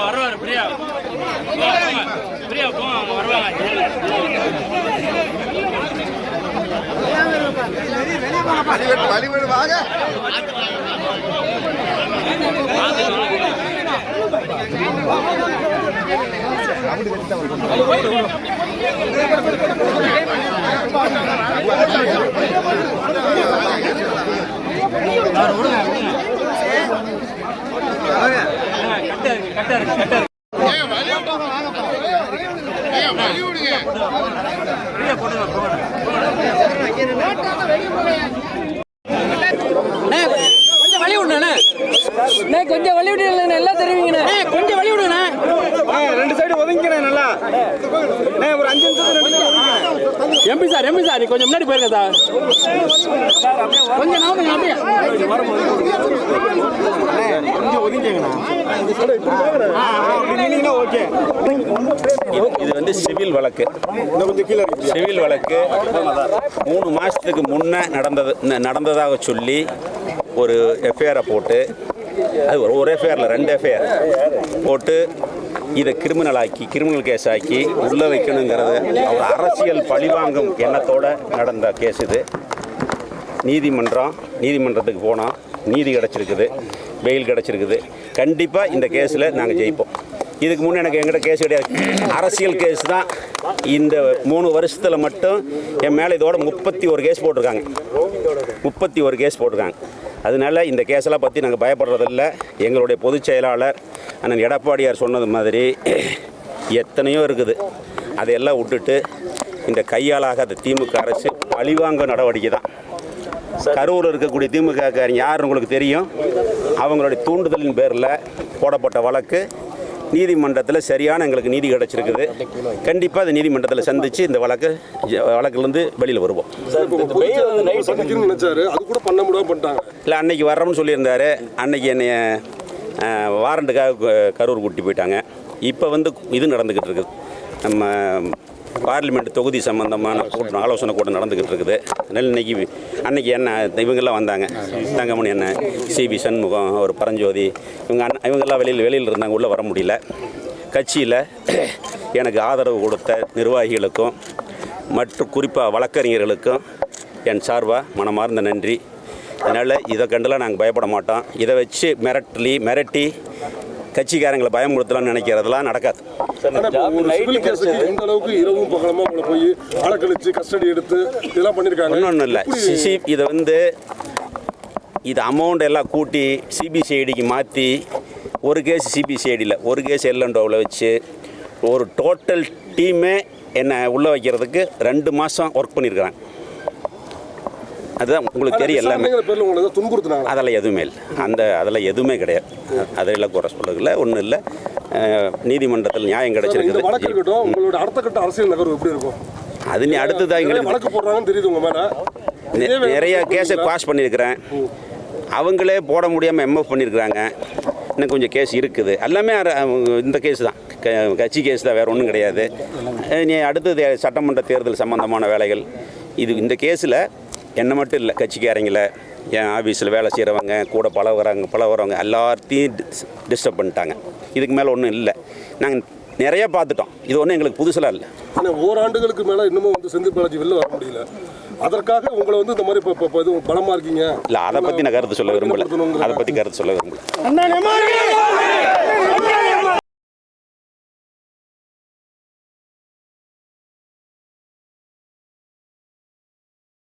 வருவாரு பிரியா பிரியா போ வருவாங்க. வழிவிடு வாங்க. கொஞ்சம் வழி விடுண்ணே, கொஞ்சம் வழி விடு, நல்லா தெரிவிங்கண்ணே, கொஞ்சம் வழி விடுண்ணே. ரெண்டு சைடு ஒதுங்கிக்கிறேன் நல்லா. ஒரு 5 நிமிஷம் எம்பி சார் நீ கொஞ்சம் முன்னாடி போயிருங்க சார். கொஞ்சம் நாம அப்படியே கொஞ்சம் ஒதுங்கிங்கண்ணா. ஓகே. இது வந்து சிவில் வழக்கு. சிவில் வழக்கு 3 மாதத்துக்கு முன்னே நடந்ததாக சொல்லி ஒரு எஃப்ஐஆரை போட்டு, அது ஒரு எஃப்ஐஆரில் 2 எஃப்ஐஆர் போட்டு இதை கிரிமினல் கேஸ் ஆக்கி உள்ளே வைக்கணுங்கிறது ஒரு அரசியல் பழிவாங்கும் எண்ணத்தோடு நடந்த கேஸ் இது. நீதிமன்றத்துக்கு போனால் நீதி கிடச்சிருக்குது, பெயில் கிடச்சிருக்குது. கண்டிப்பாக இந்த கேஸில் நாங்கள் ஜெயிப்போம். இதுக்கு முன்னே எங்கிட்ட கேஸ் கிடையாது, அரசியல் கேஸ் தான். இந்த 3 வருஷத்தில் மட்டும் என் மேலே இதோட 31 கேஸ் போட்டிருக்காங்க. 31 கேஸ் போட்டிருக்காங்க. அதனால இந்த கேஸெல்லாம் பற்றி நாங்கள் பயப்படுறதில்ல. எங்களுடைய பொதுச் செயலாளர் அண்ணன் எடப்பாடியார் சொன்னது மாதிரி எத்தனையோ இருக்குது, அதையெல்லாம் விட்டுட்டு இந்த கையாளாகாத திமுக அரசு பழிவாங்க நடவடிக்கை தான். கரூரில் இருக்கக்கூடிய திமுககாரங்க யார் உங்களுக்கு தெரியும். அவங்களுடைய தூண்டுதலின் பேரில் போடப்பட்ட வழக்கு நீதிமன்றத்தில் சரியான எங்களுக்கு நீதி கிடச்சிருக்குது. கண்டிப்பாக அது நீதிமன்றத்தில் சந்தித்து இந்த வழக்கிலேருந்து வெளியில் வருவோம். இல்லை, அன்னைக்கு வர்றோம்னு சொல்லியிருந்தாரு. அன்னைக்கு என்னை வாரண்ட்டுக்காக கரூர் கூட்டி போயிட்டாங்க. இப்போ வந்து இது நடந்துக்கிட்டு இருக்குது, நம்ம பார்லிமெண்ட் தொகுதி சம்பந்தமான ஆலோசனை கூட்டம் நடந்துக்கிட்டு இருக்குது. அதனால் அன்னைக்கு என்ன இவங்கெல்லாம் வந்தாங்க, தங்கமணி என்ன, சிவி சண்முகம், ஒரு பரஞ்சோதி, இவங்கெல்லாம் வெளியில் இருந்தாங்க, உள்ளே வர முடியல. கட்சியில் எனக்கு ஆதரவு கொடுத்த நிர்வாகிகளுக்கும் மற்றும் குறிப்பாக வழக்கறிஞர்களுக்கும் என் சார்பாக மனமார்ந்த நன்றி. அதனால் இதை கண்டுலாம் நாங்கள் பயப்பட மாட்டோம். இதை வச்சு மிரட்டி கட்சிக்காரங்களை பயமுறுத்தலாம்னு நினைக்கிறதெல்லாம் நடக்காது. ஒன்றும் இல்லை, இதை வந்து அமௌண்ட் எல்லாம் கூட்டி சிபிசிஐடிக்கு மாற்றி ஒரு கேஸ் சிபிசிஐடியில், ஒரு கேஸ் எல்என்டோவில் வச்சு ஒரு டோட்டல் டீமே என்னை உள்ளே வைக்கிறதுக்கு 2 மாதம் ஒர்க் பண்ணியிருக்கிறாங்க. அதுதான் உங்களுக்கு தெரியும். எல்லாமே அதெல்லாம் எதுவுமே இல்லை, அதெல்லாம் எதுவுமே கிடையாது. அதெல்லாம் குறை சொல்லல, ஒன்றும் இல்லை. நீதிமன்றத்தில் நியாயம் கிடைச்சிருக்குது. அது நீ அடுத்ததாக எங்களுக்கு நிறைய கேஸை பாஸ் பண்ணியிருக்கிறேன். அவங்களே போட முடியாமல் எம்எஃப் பண்ணியிருக்கிறாங்க. இன்னும் கொஞ்சம் கேஸ் இருக்குது. எல்லாமே இந்த கேஸ் தான், கட்சி கேஸ் தான், வேறு ஒன்றும் கிடையாது. நீ அடுத்தது சட்டமன்ற தேர்தல் சம்பந்தமான வேலைகள். இந்த கேஸில் என்ன மட்டும் இல்லை, கட்சிக்காரங்கள, என் ஆஃபீஸில் வேலை செய்கிறவங்க, கூட பழகுறவங்க எல்லாத்தையும் டிஸ்டர்ப் பண்ணிட்டாங்க. இதுக்கு மேலே ஒன்றும் இல்லை, நாங்கள் நிறைய பார்த்துட்டோம். இது ஒன்றும் எங்களுக்கு புதுசெல்லாம் இல்லை. ஆனால் ஓராண்டுகளுக்கு மேலே இன்னமும் வந்து செந்தில் பாலாஜி வெளில வர முடியல. அதற்காக உங்களை வந்து இந்த மாதிரி இப்போ இது பலமாக இருக்கீங்க. இல்லை, அதை பற்றி நான் கருத்து சொல்ல விரும்பலை.